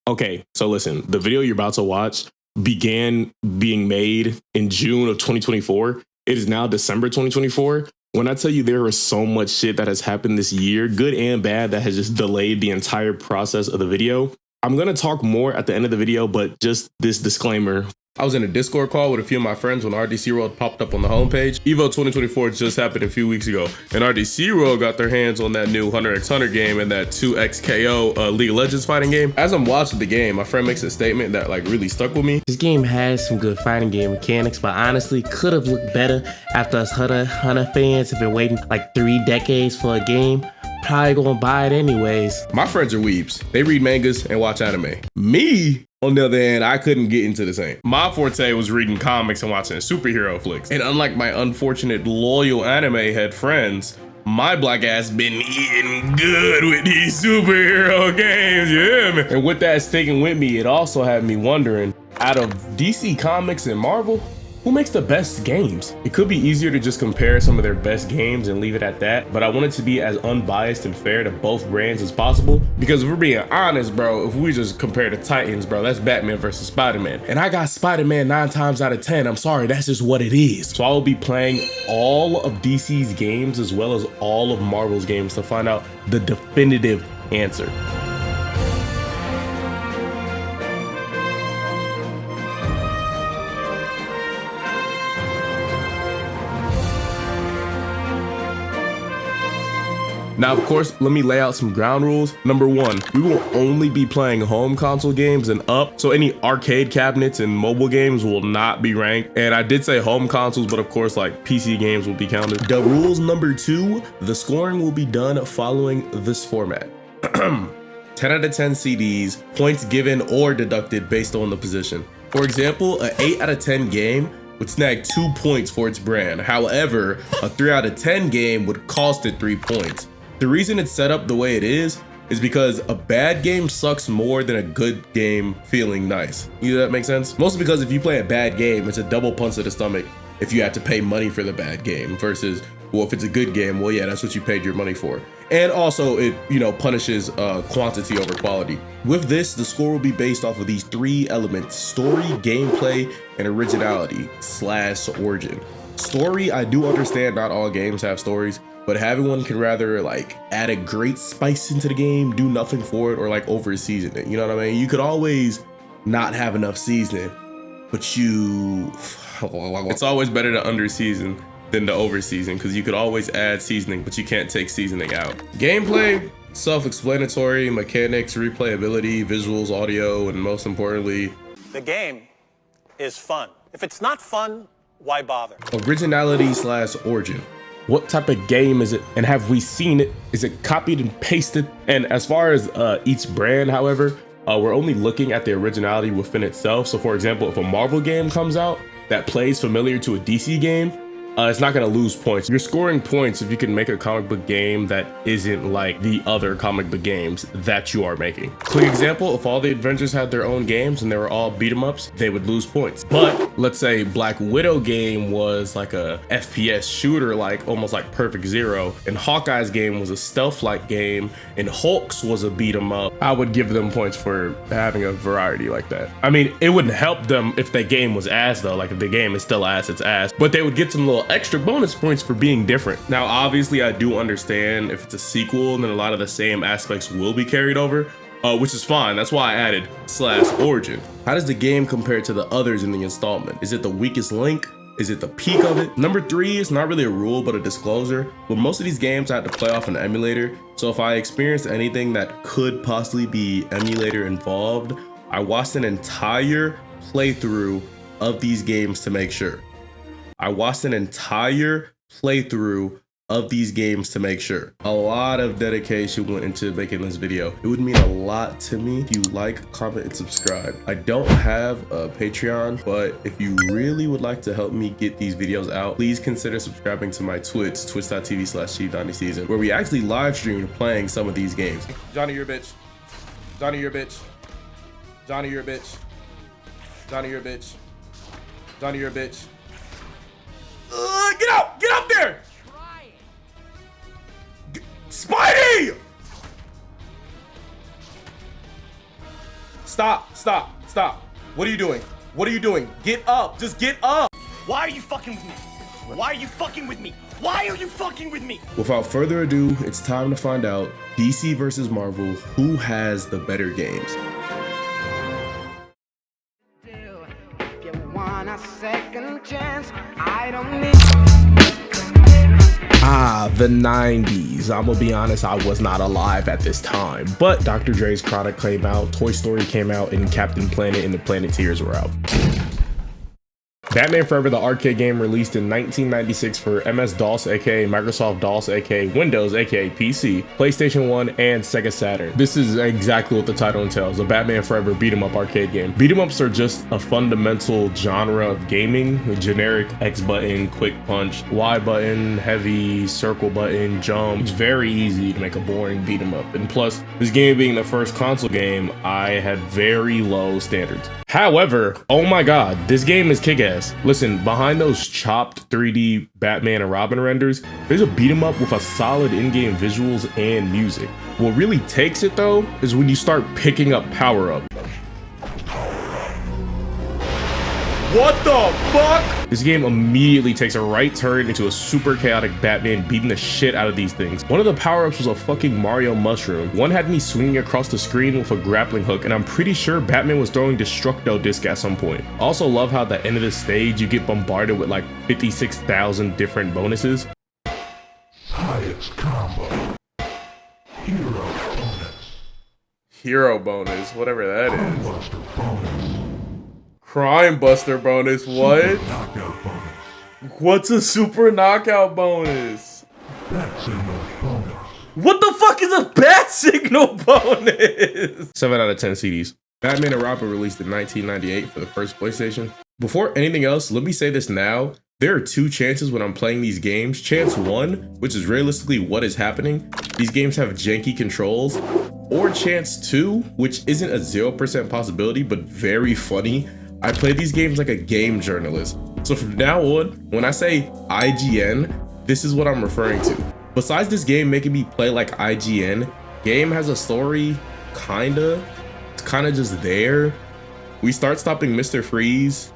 Okay, so listen, the video you're about to watch began being made in June of 2024. It is now December 2024. When I tell you there is so much shit that has happened this year, good and bad, that has just delayed the entire process of the video. I'm going to talk more at the end of the video, but just this disclaimer. I was in a Discord call with a few of my friends when RDC World popped up on the homepage. EVO 2024 just happened a few weeks ago, and RDC World got their hands on that new 100x100 game and that 2xKO League of Legends fighting game. As I'm watching the game, my friend makes a statement that like really stuck with me. This game has some good fighting game mechanics, but honestly could have looked better after us Hunter fans have been waiting like 3 decades for a game. Probably gonna buy it anyways. My friends are weebs. They read mangas and watch anime. Me, on the other hand, I couldn't get into the same. My forte was reading comics and watching superhero flicks. And unlike my unfortunate loyal anime head friends, my black ass been eating good with these superhero games, yeah, man. And with that sticking with me, it also had me wondering, out of DC Comics and Marvel, who makes the best games? It could be easier to just compare some of their best games and leave it at that, but I wanted to be as unbiased and fair to both brands as possible. Because if we're being honest, bro, if we just compare the Titans, bro, that's Batman versus Spider-Man. And I got Spider-Man 9 times out of 10. I'm sorry, that's just what it is. So I will be playing all of DC's games as well as all of Marvel's games to find out the definitive answer. Now, of course, let me lay out some ground rules. Number 1, we will only be playing home console games and up. So any arcade cabinets and mobile games will not be ranked. And I did say home consoles, but of course, like PC games will be counted. The rules number 2, the scoring will be done following this format. 10 out of 10 CDs, points given or deducted based on the position. For example, an 8 out of 10 game would snag 2 points for its brand. However, a 3 out of 10 game would cost it 3 points. The reason it's set up the way it is because a bad game sucks more than a good game feeling nice. You know that makes sense? Mostly because if you play a bad game, it's a double punch to the stomach if you have to pay money for the bad game versus, well, if it's a good game, well, yeah, that's what you paid your money for. And also it, punishes quantity over quality. With this, the score will be based off of these 3 elements: story, gameplay, and originality / origin. Story, I do understand not all games have stories, but having one can rather like add a great spice into the game, do nothing for it, or like over season it. You know what I mean? You could always not have enough seasoning, but it's always better to under season than to over season, because you could always add seasoning, but you can't take seasoning out. Gameplay, self-explanatory, mechanics, replayability, visuals, audio, and most importantly, the game is fun. If it's not fun, why bother? Originality / origin. What type of game is it, and have we seen it? Is it copied and pasted? And as far as each brand, however, we're only looking at the originality within itself. So for example, if a Marvel game comes out that plays familiar to a DC game, it's not going to lose points. You're scoring points if you can make a comic book game that isn't like the other comic book games that you are making. Quick example, if all the Avengers had their own games and they were all beat 'em ups, they would lose points. But let's say Black Widow game was like a FPS shooter, like almost like Perfect Zero, and Hawkeye's game was a stealth-like game, and Hulk's was a beat 'em up, I would give them points for having a variety like that. I mean, it wouldn't help them if the game was ass though. Like if the game is still ass, it's ass, but they would get some little extra bonus points for being different. Now, obviously, I do understand if it's a sequel, then a lot of the same aspects will be carried over, which is fine. That's why I added / origin. How does the game compare to the others in the installment? Is it the weakest link? Is it the peak of it? Number 3 is not really a rule, but a disclosure. With most of these games, I had to play off an emulator. So if I experienced anything that could possibly be emulator involved, I watched an entire playthrough of these games to make sure. A lot of dedication went into making this video. It would mean a lot to me if you like, comment, and subscribe. I don't have a Patreon, but if you really would like to help me get these videos out, please consider subscribing to my Twitch, twitch.tv/chiefdonnyszn, where we actually live stream playing some of these games. Johnny, you're a bitch. Johnny, you're a bitch. Johnny, you're a bitch. Johnny, you're a bitch. Johnny, you're a bitch. Get out! Get up there! Spidey! Stop. What are you doing? What are you doing? Get up. Just get up. Why are you fucking with me? Why are you fucking with me? Why are you fucking with me? Without further ado, it's time to find out DC versus Marvel, who has the better games. If you want a second chance, I don't need. The 90s. I'm gonna be honest, I was not alive at this time, but Dr. Dre's Chronic came out, Toy Story came out, and Captain Planet and the Planeteers were out. Batman Forever, the arcade game, released in 1996 for MS-DOS, aka Microsoft DOS, aka Windows, aka PC, PlayStation 1, and Sega Saturn. This is exactly what the title entails, a Batman Forever beat-em-up arcade game. Beat-em-ups are just a fundamental genre of gaming, a generic X button, quick punch, Y button, heavy, circle button, jump. It's very easy to make a boring beat-em-up, and plus, this game being the first console game, I had very low standards. However, oh my god, this game is kick-ass. Listen, behind those chopped 3D Batman and Robin renders, there's a beat 'em up with a solid in-game visuals and music. What really takes it though, is when you start picking up power-up. What the fuck? This game immediately takes a right turn into a super chaotic Batman beating the shit out of these things. One of the power-ups was a fucking Mario mushroom. One had me swinging across the screen with a grappling hook, and I'm pretty sure Batman was throwing Destructo Disc at some point. Also love how at the end of the stage, you get bombarded with like 56,000 different bonuses. Highest combo. Hero bonus, whatever that is. Buster bonus. Crime Buster bonus, what? Knockout bonus. What's a super knockout bonus? Bat signal bonus. What the fuck is a bat signal bonus? 7 out of 10 CDs. Batman and Robin released in 1998 for the first PlayStation. Before anything else, let me say this now. There are two chances when I'm playing these games. Chance 1, which is realistically what is happening. These games have janky controls. Or chance 2, which isn't a 0% possibility, but very funny. I play these games like a game journalist. So from now on, when I say IGN, this is what I'm referring to. Besides this game making me play like IGN, game has a story, kinda. It's kinda just there. We start stopping Mr. Freeze,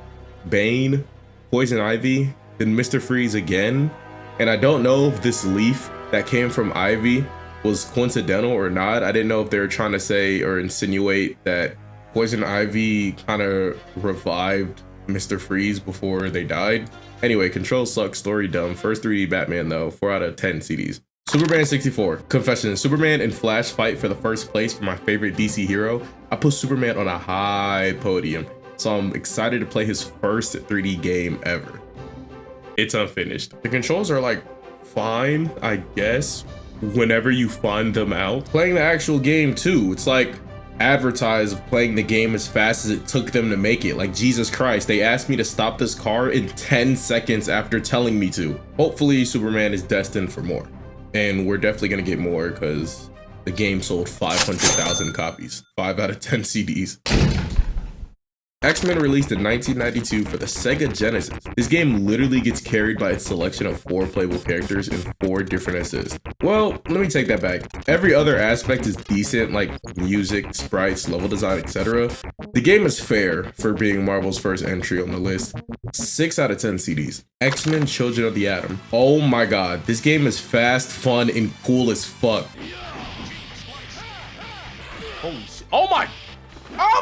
Bane, Poison Ivy, then Mr. Freeze again. And I don't know if this leaf that came from Ivy was coincidental or not. I didn't know if they were trying to say or insinuate that Poison Ivy kind of revived Mr. Freeze before they died. Anyway, controls suck, story dumb. First 3D Batman though, 4 out of 10 CDs. Superman 64. Confession, Superman and Flash fight for the first place for my favorite DC hero. I put Superman on a high podium, so I'm excited to play his first 3D game ever. It's unfinished. The controls are like fine, I guess, whenever you find them out. Playing the actual game too, it's like advertise of playing the game as fast as it took them to make it. Like Jesus Christ, they asked me to stop this car in 10 seconds after telling me to. Hopefully Superman is destined for more, and we're definitely gonna get more because the game sold 500,000 copies, 5 out of 10 CDs. X-Men released in 1992 for the Sega Genesis. This game literally gets carried by its selection of 4 playable characters and 4 different assists. Well, let me take that back. Every other aspect is decent, like music, sprites, level design, etc. The game is fair for being Marvel's first entry on the list. 6 out of 10 CDs. X-Men Children of the Atom. Oh my god, this game is fast, fun, and cool as fuck. Holy shit. Oh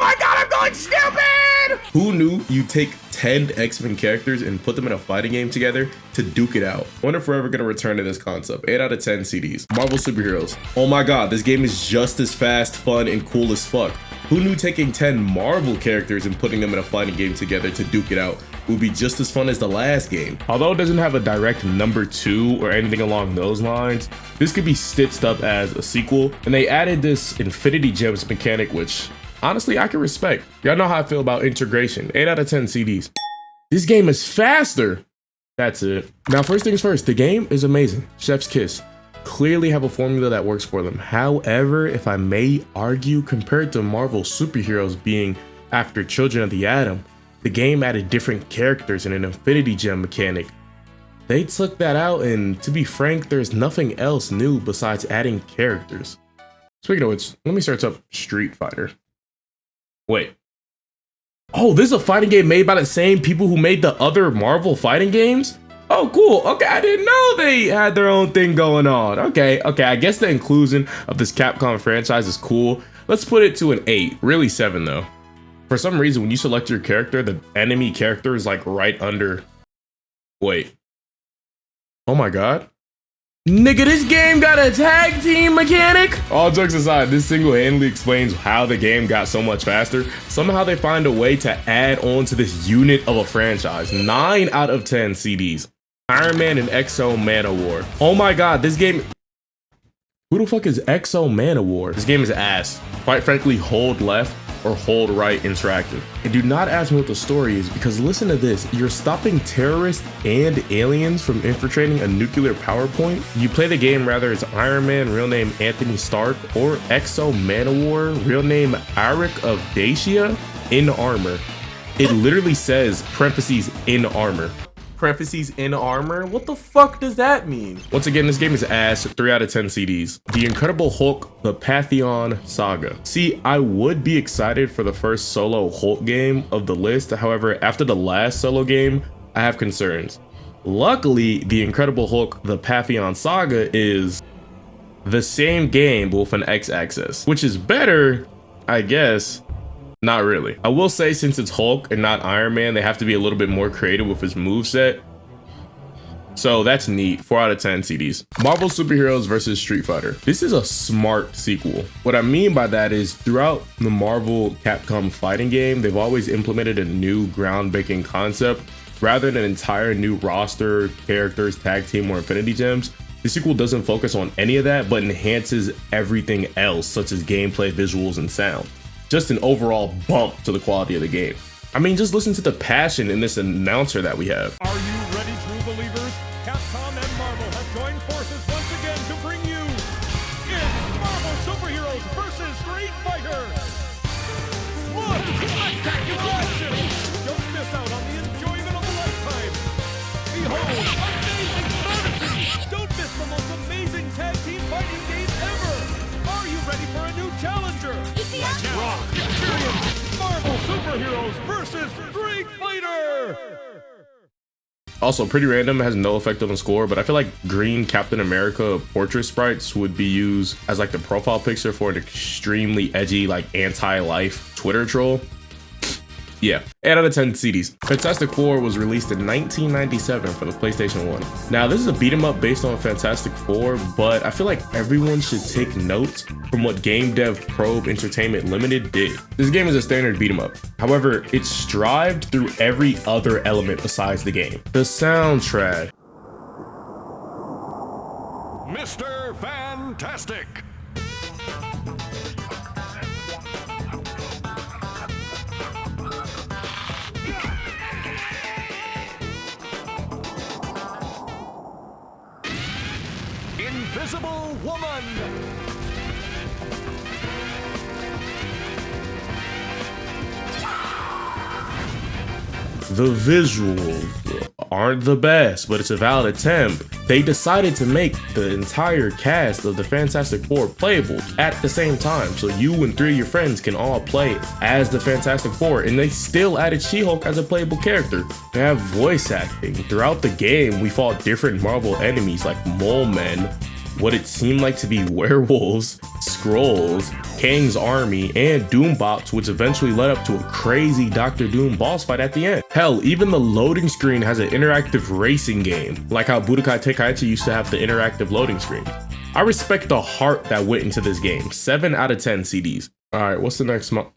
my god, I'm going stupid! Who knew you'd take 10 X-Men characters and put them in a fighting game together to duke it out? I wonder if we're ever gonna return to this concept. 8 out of 10 CDs. Marvel Superheroes. Oh my god, this game is just as fast, fun, and cool as fuck. Who knew taking 10 Marvel characters and putting them in a fighting game together to duke it out would be just as fun as the last game? Although it doesn't have a direct number 2 or anything along those lines, this could be stitched up as a sequel, and they added this Infinity Gems mechanic, which honestly, I can respect. Y'all know how I feel about integration. 8 out of 10 CDs. This game is faster. That's it. Now, first things first, the game is amazing. Chef's kiss. Clearly have a formula that works for them. However, if I may argue, compared to Marvel superheroes being after Children of the Atom, the game added different characters and an Infinity Gem mechanic. They took that out, and to be frank, there's nothing else new besides adding characters. Speaking of which, let me search up Street Fighter. Wait. Oh, this is a fighting game made by the same people who made the other Marvel fighting games? Oh, cool. Okay, I didn't know they had their own thing going on. Okay, I guess the inclusion of this Capcom franchise is cool. Let's put it to an 8. Really 7 though. For some reason, when you select your character, the enemy character is like right under. Wait. Oh my god. Nigga, this game got a tag team mechanic? All jokes aside, this single-handedly explains how the game got so much faster. Somehow they find a way to add on to this unit of a franchise. 9 out of 10 CDs. Iron Man and Exo Manowar. Oh my god, this game... Who the fuck is Exo Manowar? This game is ass. Quite frankly, hold left or hold right interactive. And do not ask me what the story is, because listen to this. You're stopping terrorists and aliens from infiltrating a nuclear power point. You play the game rather as Iron Man, real name Anthony Stark, or Exo Manowar, real name Eric of Dacia, in armor. It literally says parentheses in armor. Parentheses in armor? What the fuck does that mean? Once again, this game is ass. 3 out of 10 CDs. The Incredible Hulk, the Pantheon Saga. See, I would be excited for the first solo Hulk game of the list. However, after the last solo game, I have concerns. Luckily, the Incredible Hulk, the Pantheon Saga is the same game but with an X-axis, which is better, I guess. Not really. I will say, since it's Hulk and not Iron Man, they have to be a little bit more creative with his moveset. So that's neat. 4 out of 10 CDs. Marvel Superheroes vs. Street Fighter. This is a smart sequel. What I mean by that is, throughout the Marvel Capcom fighting game, they've always implemented a new groundbreaking concept rather than an entire new roster, characters, tag team, or infinity gems. The sequel doesn't focus on any of that, but enhances everything else, such as gameplay, visuals, and sound. Just an overall bump to the quality of the game. I mean, just listen to the passion in this announcer that we have. Are you ready, true believers? Capcom and Marvel have joined forces once again to bring you in Marvel Superheroes vs. Street Fighter. What spectacular action! Don't miss out on the enjoyment of a lifetime. Behold, amazing fantasy! Don't miss the most amazing tag team fighting game ever. Are you ready for a new challenger? Let's rock! Experience Marvel Superheroes vs. Street Fighter! Also, pretty random, has no effect on the score, but I feel like green Captain America portrait sprites would be used as like the profile picture for an extremely edgy, like anti-life Twitter troll. Yeah, 8 out of 10 CDs. Fantastic Four was released in 1997 for the PlayStation 1. Now, this is a beat 'em up based on Fantastic Four, but I feel like everyone should take notes from what Game Dev Probe Entertainment Limited did. This game is a standard beat 'em up. However, it strived through every other element besides the game. The soundtrack. Mr. Fantastic! Invisible Woman! The visuals aren't the best, but it's a valid attempt. They decided to make the entire cast of the Fantastic Four playable at the same time, so you and 3 of your friends can all play as the Fantastic Four, and they still added She-Hulk as a playable character. They have voice acting. Throughout the game, we fought different Marvel enemies like Mole Men, what it seemed like to be werewolves, Skrulls, Kang's army, and Doombots, which eventually led up to a crazy Dr. Doom boss fight at the end. Hell, even the loading screen has an interactive racing game, like how Budokai Tenkaichi used to have the interactive loading screen. I respect the heart that went into this game. 7 out of 10 CDs. Alright, what's the next month?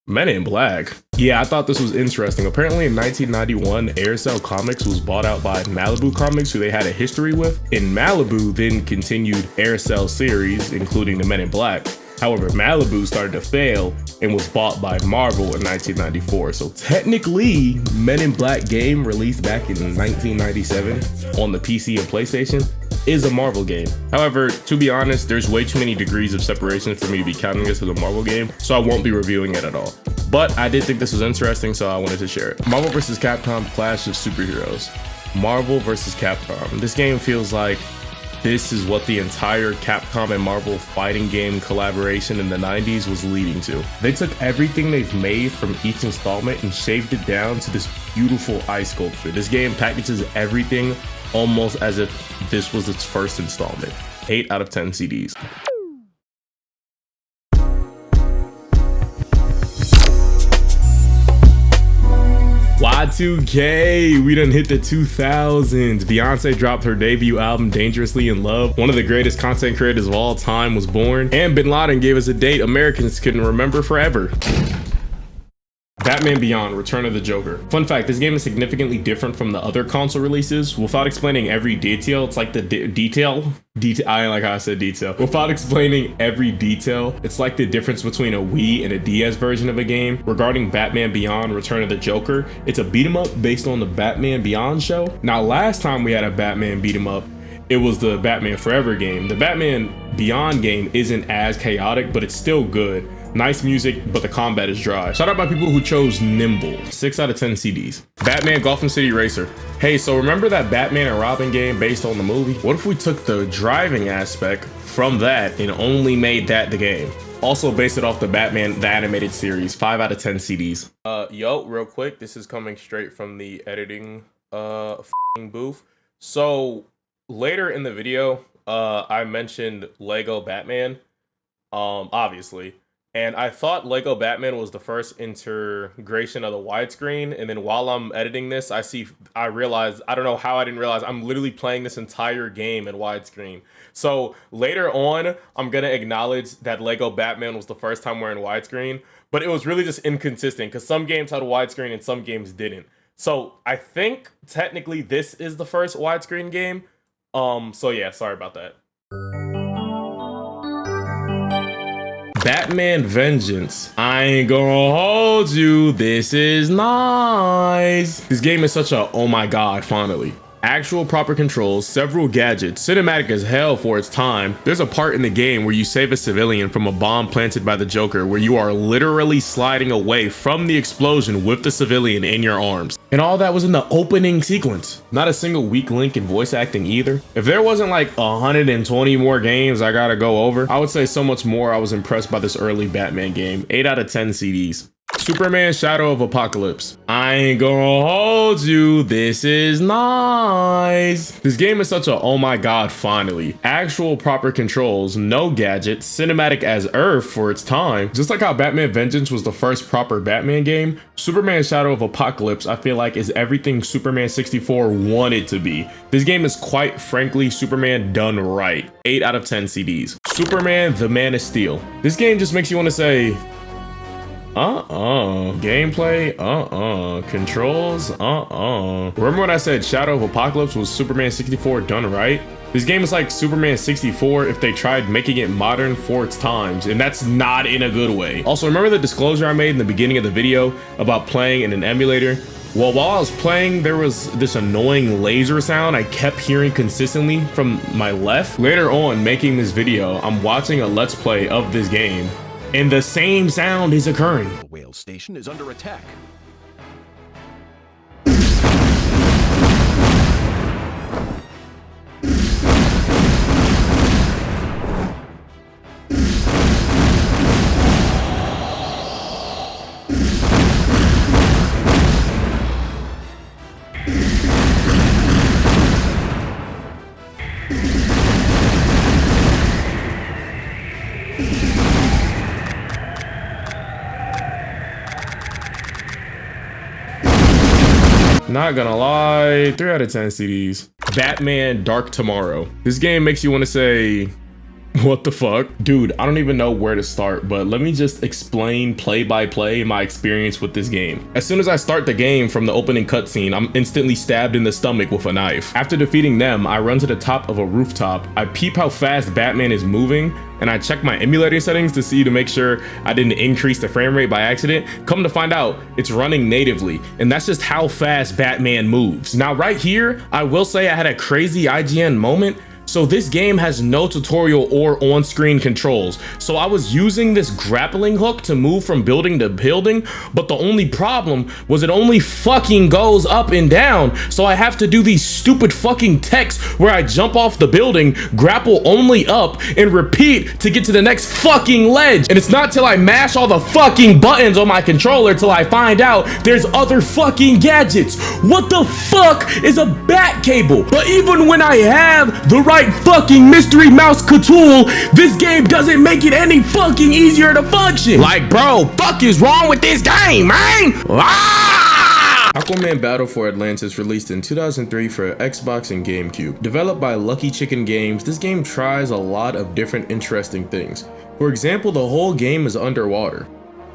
Men in Black. Yeah, I thought this was interesting. Apparently in 1991, Aircel Comics was bought out by Malibu Comics, who they had a history with. And Malibu then continued Aircel series, including the Men in Black. However, Malibu started to fail and was bought by Marvel in 1994. So technically, Men in Black game released back in 1997 on the PC and PlayStation is a Marvel game. However, to be honest, there's way too many degrees of separation for me to be counting this as a Marvel game, so I won't be reviewing it at all. But I did think this was interesting, so I wanted to share it. Marvel vs. Capcom Clash of Superheroes. Marvel vs. Capcom. This game feels like this is what the entire Capcom and Marvel fighting game collaboration in the 90s was leading to. They took everything they've made from each installment and shaved it down to this beautiful ice sculpture. This game packages everything almost as if this was its first installment. 8 out of 10 CDs. Y2K, we done hit the 2000s. Beyonce dropped her debut album Dangerously in Love. One of the greatest content creators of all time was born, and Bin Laden gave us a date Americans couldn't remember forever. Batman Beyond: Return of the Joker. Fun fact, this game is significantly different from the other console releases. Without explaining every detail, it's like the detail. I like how I said detail. Without explaining every detail, it's like the difference between a Wii and a DS version of a game. Regarding Batman Beyond: Return of the Joker, it's a beat 'em up based on the Batman Beyond show. Now, last time we had a Batman beat 'em up, it was the Batman Forever game. The Batman Beyond game isn't as chaotic, but it's still good. Nice music, but the combat is dry. Shout out by people who chose Nimble. 6 out of 10 CDs. Batman Gotham City Racer. Hey, so remember that Batman and Robin game based on the movie? What if we took the driving aspect from that and only made that the game? Also based it off the Batman, the animated series. 5 out of 10 CDs. Yo, real quick, this is coming straight from the editing booth. So later in the video, I mentioned Lego Batman, obviously. And I thought Lego Batman was the first integration of the widescreen. And then while I'm editing this, I realized, I don't know how I didn't realize, I'm literally playing this entire game in widescreen. So later on, I'm going to acknowledge that Lego Batman was the first time we're in widescreen. But it was really just inconsistent because some games had a widescreen and some games didn't. So I think technically this is the first widescreen game. So yeah, sorry about that. Batman Vengeance. I ain't gonna hold you, this is nice. This game is such a oh my god finally. Actual proper controls, several gadgets, cinematic as hell for its time. There's a part in the game where you save a civilian from a bomb planted by the Joker where you are literally sliding away from the explosion with the civilian in your arms. And all that was in the opening sequence. Not a single weak link in voice acting either. If there wasn't like 120 more games I gotta go over, I would say so much more. I was impressed by this early Batman game. 8 out of 10 CDs. Superman Shadow of Apocalypse. I ain't gonna hold you, this is nice. This game is such a oh my god finally. Actual proper controls, no gadgets, cinematic as earth for its time. Just like how Batman Vengeance was the first proper Batman game, Superman Shadow of Apocalypse I feel like is everything Superman 64 wanted to be. This game is quite frankly Superman done right. 8 out of 10 CDs. Superman The Man of Steel. This game just makes you want to say, gameplay, controls, Remember when I said Shadow of Apocalypse was Superman 64 done right? This game is like Superman 64 if they tried making it modern for its times, and that's not in a good way. Also, remember the disclosure I made in the beginning of the video about playing in an emulator? Well, while I was playing, there was this annoying laser sound I kept hearing consistently from my left. Later on, making this video, I'm watching a Let's Play of this game, and the same sound is occurring. Whale Station is under attack. Not gonna lie, 3 out of 10 CDs. Batman Dark Tomorrow. This game makes you want to say, what the fuck? Dude, I don't even know where to start, but let me just explain play by play my experience with this game. As soon as I start the game from the opening cutscene, I'm instantly stabbed in the stomach with a knife. After defeating them, I run to the top of a rooftop. I peep how fast Batman is moving, and I check my emulator settings to make sure I didn't increase the frame rate by accident. Come to find out, it's running natively, and that's just how fast Batman moves. Now right here, I will say I had a crazy IGN moment. So this game has no tutorial or on-screen controls. So I was using this grappling hook to move from building to building, but the only problem was it only fucking goes up and down. So I have to do these stupid fucking techs where I jump off the building, grapple only up, and repeat to get to the next fucking ledge. And it's not till I mash all the fucking buttons on my controller till I find out there's other fucking gadgets. What the fuck is a bat cable? But even when I have the right fucking mystery mouse tool, this game doesn't make it any fucking easier to function. Like, bro, fuck is wrong with this game, man? Aquaman Battle for Atlantis released in 2003 for Xbox and GameCube. Developed by Lucky Chicken Games, this game tries a lot of different interesting things. For example, the whole game is underwater.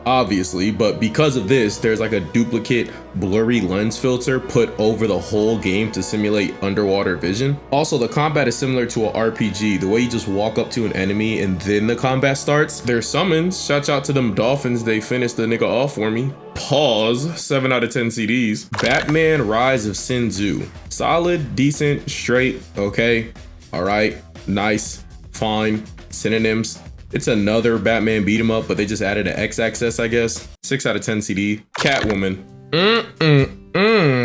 Obviously, but because of this, there's like a duplicate blurry lens filter put over the whole game to simulate underwater vision. Also, the combat is similar to an RPG, the way you just walk up to an enemy and then the combat starts. There's summons, shout out to them dolphins, they finished the nigga off for me. Pause, 7 out of 10 CDs. Batman Rise of Sin Tzu. Solid, decent, straight, okay, all right, nice, fine, synonyms. It's another Batman beat 'em up, but they just added an X-axis, I guess. 6 out of 10 CD. Catwoman.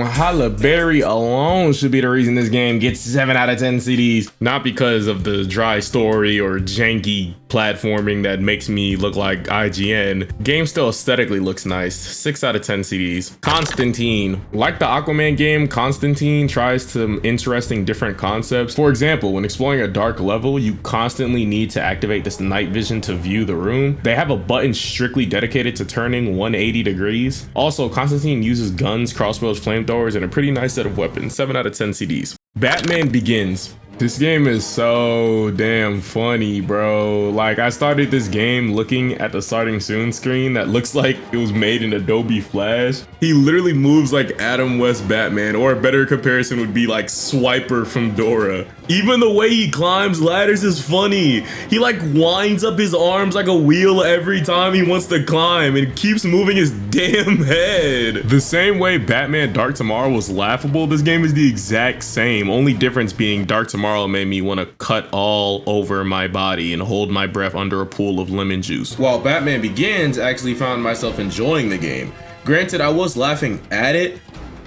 Halle Berry alone should be the reason this game gets 7 out of 10 CDs. Not because of the dry story or janky platforming that makes me look like IGN. Game still aesthetically looks nice. 6 out of 10 CDs. Constantine. Like the Aquaman game, Constantine tries some interesting different concepts. For example, when exploring a dark level, you constantly need to activate this night vision to view the room. They have a button strictly dedicated to turning 180 degrees. Also, Constantine uses guns, crossbows, flamethrowers, and a pretty nice set of weapons. 7 out of 10 CDs. Batman Begins. This game is so damn funny, bro. Like, I started this game looking at the starting soon screen that looks like it was made in Adobe Flash. He literally moves like Adam West Batman, or a better comparison would be like Swiper from Dora. Even the way he climbs ladders is funny. He like winds up his arms like a wheel every time he wants to climb and keeps moving his damn head. The same way Batman Dark Tomorrow was laughable, this game is the exact same. Only difference being Dark Tomorrow made me want to cut all over my body and hold my breath under a pool of lemon juice. While Batman Begins actually found myself enjoying the game. Granted, I was laughing at it,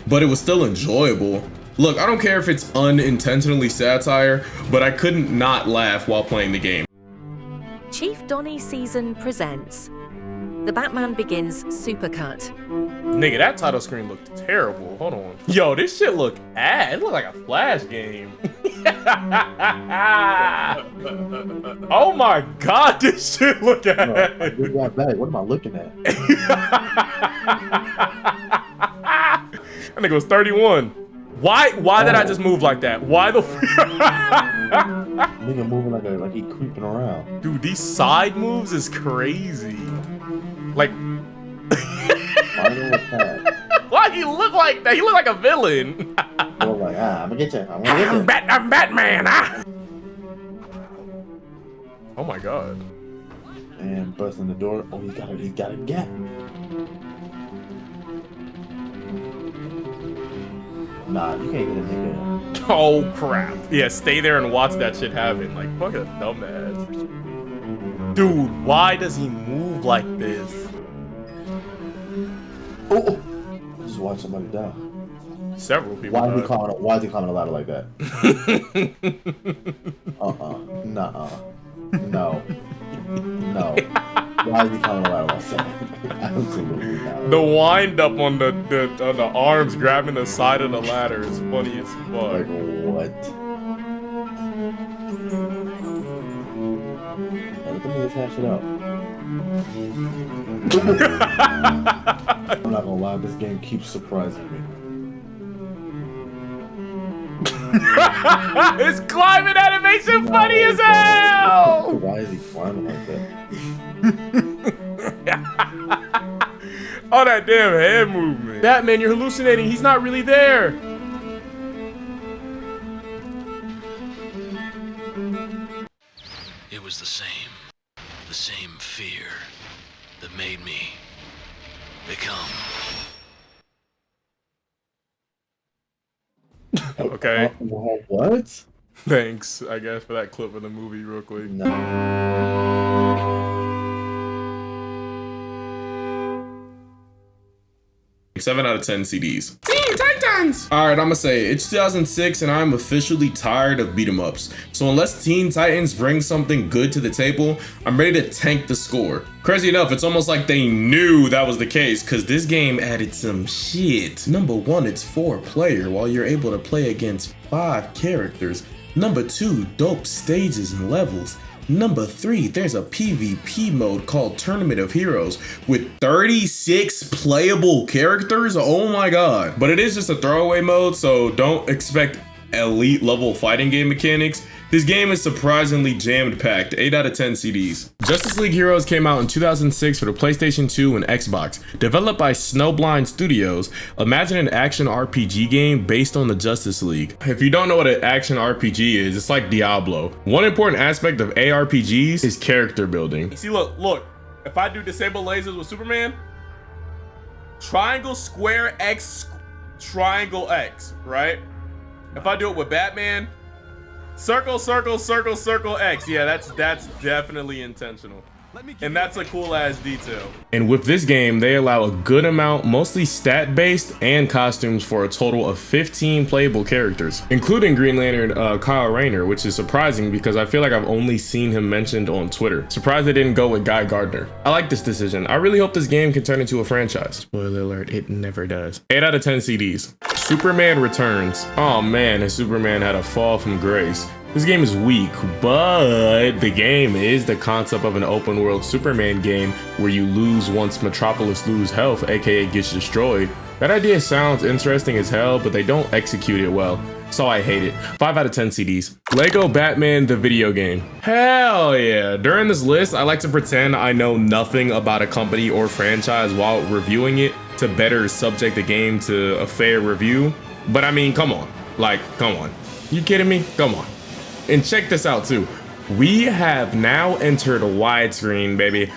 but it was still enjoyable. Look, I don't care if it's unintentionally satire, but I couldn't not laugh while playing the game. chiefdonnyszn presents The Batman Begins Supercut. Nigga, that title screen looked terrible. Hold on. Yo, this shit look ass. It look like a Flash game. Oh my god, this shit look ass. What am I looking at? That nigga was 31. Why did I just move like that? Why the Nigga moving like he creeping around. Dude, these side moves is crazy. Like why he look like that? He look like a villain. I'm like, I'm gonna get you. I'm gonna get you. I'm Batman. Oh my god. And busting the door. Oh, he got a gap. Nah, you can't get a nigga. Oh crap. Yeah, stay there and watch that shit happen. Like, fuck a dumbass. Dude, why does he move like this? Oh! Just watch somebody die. Several people. Why is he climbing a ladder like that? Nuh-uh. No. Why is he climbing a ladder like that? Absolutely not. The wind up on the arms grabbing the side of the ladder is funny as fuck. Like what? Let me just hash it out. I'm not gonna lie, this game keeps surprising me. His climbing animation funny as hell! Why is he climbing like that? Oh, that damn head movement. Batman, you're hallucinating. He's not really there. It was the same fear that made me become. Okay. What? Thanks, I guess, for that clip of the movie real quick. No. 7 out of 10 CDs. Teen Titans! Alright, I'ma say, it's 2006 and I'm officially tired of beat 'em ups. So unless Teen Titans bring something good to the table, I'm ready to tank the score. Crazy enough, it's almost like they knew that was the case, cause this game added some shit. Number 1, it's 4-player, while you're able to play against 5 characters. Number 2, dope stages and levels. Number 3, there's a PvP mode called Tournament of Heroes with 36 playable characters. Oh my god. But it is just a throwaway mode, so don't expect elite level fighting game mechanics. This game is surprisingly jammed packed. 8 out of 10 CDs. Justice League Heroes came out in 2006 for the PlayStation 2 and Xbox. Developed by Snowblind Studios, imagine an action RPG game based on the Justice League. If you don't know what an action RPG is, it's like Diablo. One important aspect of ARPGs is character building. See, look, if I do disable lasers with Superman, triangle, square, X, triangle, X, right? If I do it with Batman, circle, circle, circle, circle, X. Yeah, that's definitely intentional. And that's a cool ass detail. And with this game, they allow a good amount, mostly stat based and costumes for a total of 15 playable characters, including Green Lantern Kyle Rayner, which is surprising because I feel like I've only seen him mentioned on Twitter. Surprised they didn't go with Guy Gardner. I like this decision. I really hope this game can turn into a franchise. Spoiler alert, it never does. 8 out of 10 CDs. Superman Returns. Oh man, and Superman had a fall from grace. This game is weak, but the game is the concept of an open world Superman game where you lose once Metropolis lose health, aka gets destroyed. That idea sounds interesting as hell, but they don't execute it well, so I hate it. 5 out of 10 CDs. Lego Batman the video game. Hell yeah. During this list, I like to pretend I know nothing about a company or franchise while reviewing it to better subject the game to a fair review. But I mean, come on. Like, come on. You kidding me? Come on. And check this out too. We have now entered a widescreen, baby.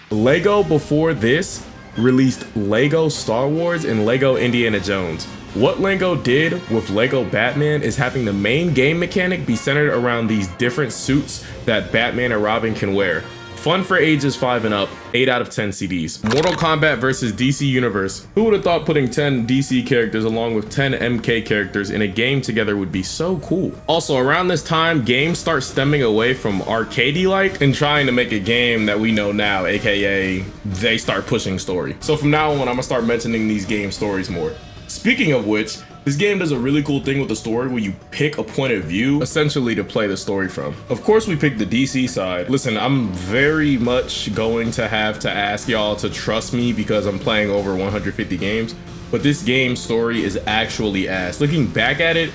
Lego before this released Lego Star Wars and Lego Indiana Jones. What Lego did with Lego Batman is having the main game mechanic be centered around these different suits that Batman and Robin can wear. Fun for ages 5 and up, 8 out of 10 CDs. Mortal Kombat versus DC Universe. Who would have thought putting 10 DC characters along with 10 MK characters in a game together would be so cool? Also, around this time, games start stemming away from arcadey-like and trying to make a game that we know now, aka they start pushing story. So from now on, I'm gonna start mentioning these game stories more. Speaking of which, this game does a really cool thing with the story where you pick a point of view, essentially to play the story from. Of course, we picked the DC side. Listen, I'm very much going to have to ask y'all to trust me because I'm playing over 150 games, but this game's story is actually ass. Looking back at it,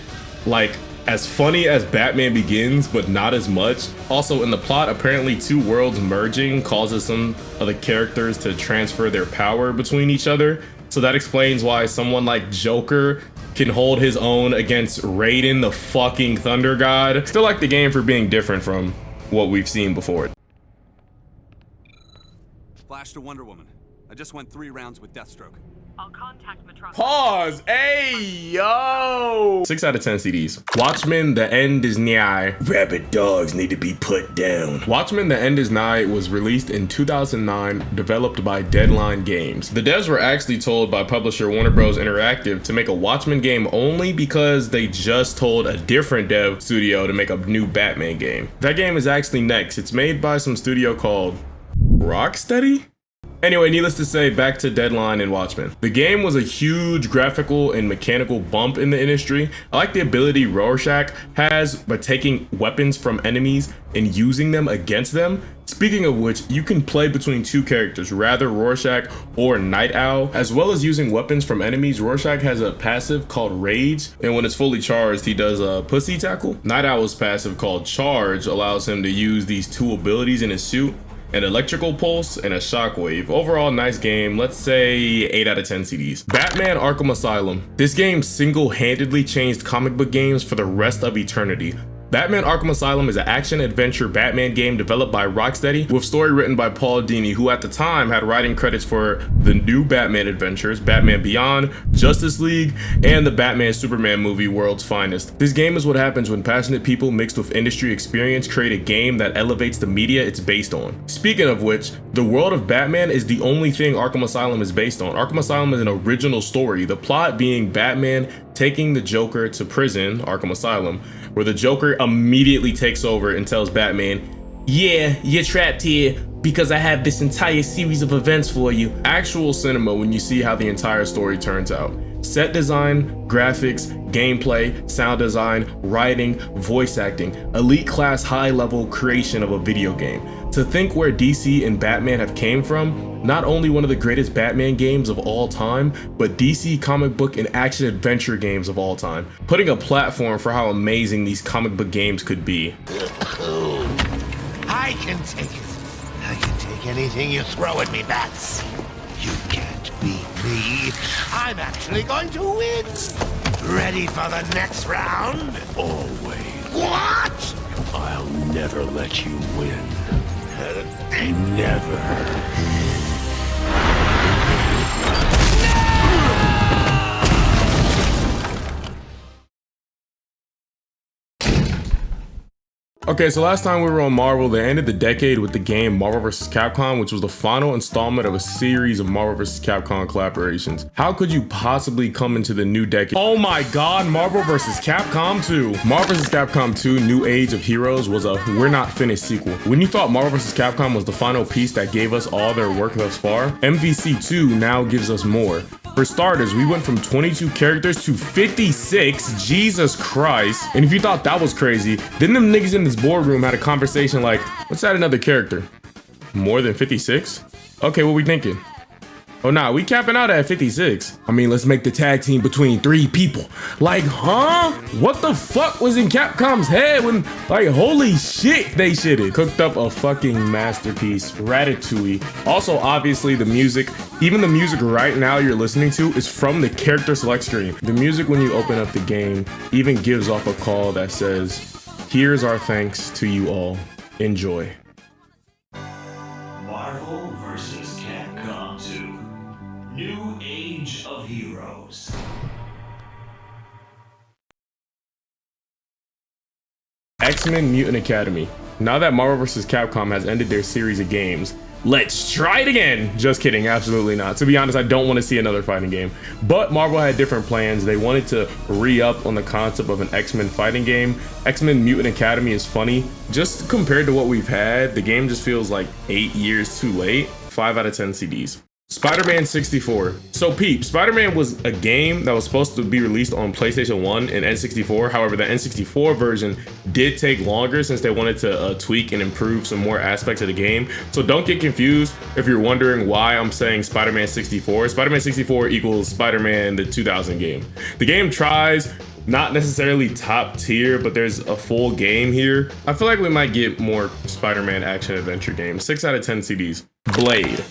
like, as funny as Batman Begins, but not as much. Also, in the plot, apparently 2 worlds merging causes some of the characters to transfer their power between each other. So that explains why someone like Joker can hold his own against Raiden, the fucking Thunder God. Still like the game for being different from what we've seen before. Flash to Wonder Woman. I just went 3 rounds with Deathstroke. I'll contact Metropolis. Pause. Hey, yo. 6 out of 10 CDs. Watchmen, The End is Nigh. Rabid dogs need to be put down. Watchmen, The End is Nigh was released in 2009, developed by Deadline Games. The devs were actually told by publisher Warner Bros. Interactive to make a Watchmen game only because they just told a different dev studio to make a new Batman game. That game is actually next. It's made by some studio called Rocksteady? Anyway, needless to say, back to Deadline and Watchmen. The game was a huge graphical and mechanical bump in the industry. I like the ability Rorschach has by taking weapons from enemies and using them against them. Speaking of which, you can play between 2 characters, rather Rorschach or Night Owl. As well as using weapons from enemies, Rorschach has a passive called Rage, and when it's fully charged, he does a Pussy Tackle. Night Owl's passive called Charge allows him to use these 2 abilities in his suit, an electrical pulse and a shockwave. Overall, nice game. Let's say 8 out of 10 CDs. Batman Arkham Asylum. This game single-handedly changed comic book games for the rest of eternity. Batman Arkham Asylum is an action-adventure Batman game developed by Rocksteady with story written by Paul Dini, who at the time had writing credits for the new Batman Adventures, Batman Beyond, Justice League, and the Batman Superman movie World's Finest. This game is what happens when passionate people mixed with industry experience create a game that elevates the media it's based on. Speaking of which, the world of Batman is the only thing Arkham Asylum is based on. Arkham Asylum is an original story, the plot being Batman taking the Joker to prison, Arkham Asylum, where the Joker immediately takes over and tells Batman, "Yeah, you're trapped here because I have this entire series of events for you." Actual cinema when you see how the entire story turns out. Set design, graphics, gameplay, sound design, writing, voice acting, elite class high level creation of a video game. To think where DC and Batman have came from, not only one of the greatest Batman games of all time, but DC comic book and action adventure games of all time, putting a platform for how amazing these comic book games could be. I can take it. I can take anything you throw at me, Bats. You can't beat me. I'm actually going to win. Ready for the next round? Always. What? I'll never let you win. Never. Okay, so last time we were on Marvel, they ended the decade with the game Marvel vs. Capcom, which was the final installment of a series of Marvel vs. Capcom collaborations. How could you possibly come into the new decade? Oh my god, Marvel vs. Capcom 2. Marvel vs. Capcom 2 New Age of Heroes was a we're not finished sequel. When you thought Marvel vs. Capcom was the final piece that gave us all their work thus far, MVC 2 now gives us more. For starters, we went from 22 characters to 56, Jesus Christ. And if you thought that was crazy, then them niggas in this boardroom had a conversation like, let's add another character. More than 56? Okay, what we thinking? Oh nah, we capping out at 56. I mean, let's make the tag team between 3 people. Like, huh? What the fuck was in Capcom's head when, like, holy shit, they shitted. Cooked up a fucking masterpiece, Ratatouille. Also, obviously, the music, even the music right now you're listening to is from the character select screen. The music when you open up the game even gives off a call that says, here's our thanks to you all. Enjoy. Marvel vs. Capcom 2. New Age of Heroes. X-Men Mutant Academy. Now that Marvel vs. Capcom has ended their series of games, let's try it again. Just kidding, absolutely not. To be honest, I don't want to see another fighting game. But Marvel had different plans. They wanted to re-up on the concept of an X-Men fighting game. X-Men Mutant Academy is funny. Just compared to what we've had, the game just feels like 8 years too late. 5 out of 10 CDs. Spider-Man 64. So peep, Spider-Man was a game that was supposed to be released on PlayStation 1 and N64. However, the N64 version did take longer since they wanted to tweak and improve some more aspects of the game. So don't get confused if you're wondering why I'm saying Spider-Man 64. Spider-Man 64 equals Spider-Man the 2000 game. The game tries, not necessarily top tier, but there's a full game here. I feel like we might get more Spider-Man action adventure games. 6 out of 10 CDs. Blade.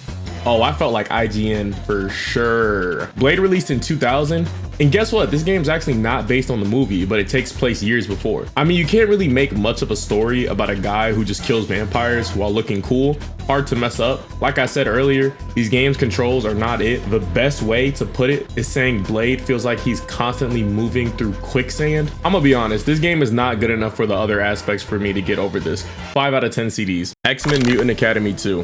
Oh, I felt like IGN for sure. Blade released in 2000, and guess what? This game's actually not based on the movie, but it takes place years before. I mean, you can't really make much of a story about a guy who just kills vampires while looking cool. Hard to mess up. Like I said earlier, these games' controls are not it. The best way to put it is saying Blade feels like he's constantly moving through quicksand. I'm gonna be honest, this game is not good enough for the other aspects for me to get over this. 5 out of 10 CDs. X-Men Mutant Academy 2.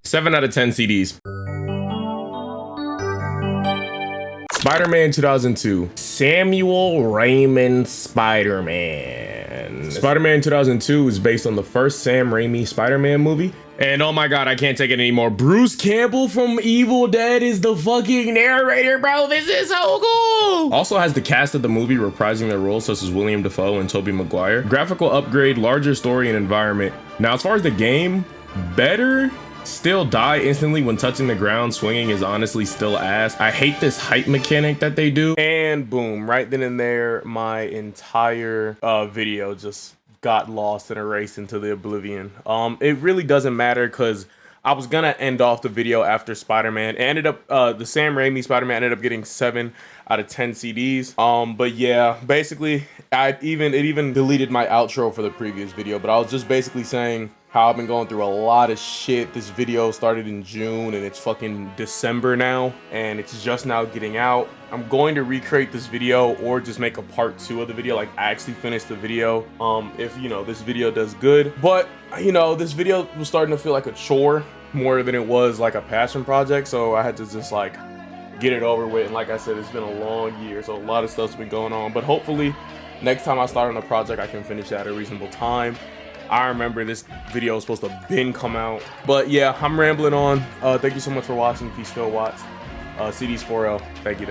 7 out of 10 CDs. Spider-Man 2002. Samuel Raymond Spider-Man. Spider-Man 2002 is based on the first Sam Raimi Spider-Man movie. And oh my god, I can't take it anymore. Bruce Campbell from Evil Dead is the fucking narrator, bro. This is so cool. Also has the cast of the movie reprising their roles, such as William Dafoe and Tobey Maguire. Graphical upgrade, larger story and environment. Now, as far as the game, better. Still die instantly when touching the ground. Swinging is honestly still ass. I hate this height mechanic that they do. And boom, right then and there, my entire video just got lost in a race into the oblivion. It really doesn't matter because I was gonna end off the video after Spider-Man. It ended up the Sam Raimi Spider-Man ended up getting 7 out of 10 CDs. But yeah, basically it even deleted my outro for the previous video, but I was just basically saying how I've been going through a lot of shit. This video started in June and it's fucking December now and it's just now getting out. I'm going to recreate this video or just make a part 2 of the video, like actually finish the video if, you know, this video does good. But, you know, this video was starting to feel like a chore more than it was like a passion project, so I had to just like get it over with. And like I said, it's been a long year, so a lot of stuff's been going on, but hopefully next time I start on a project I can finish that at a reasonable time. I remember this video was supposed to been come out, but yeah, I'm rambling on. Thank you so much for watching. Peace, Phil Watts. CDs 4L. Thank you.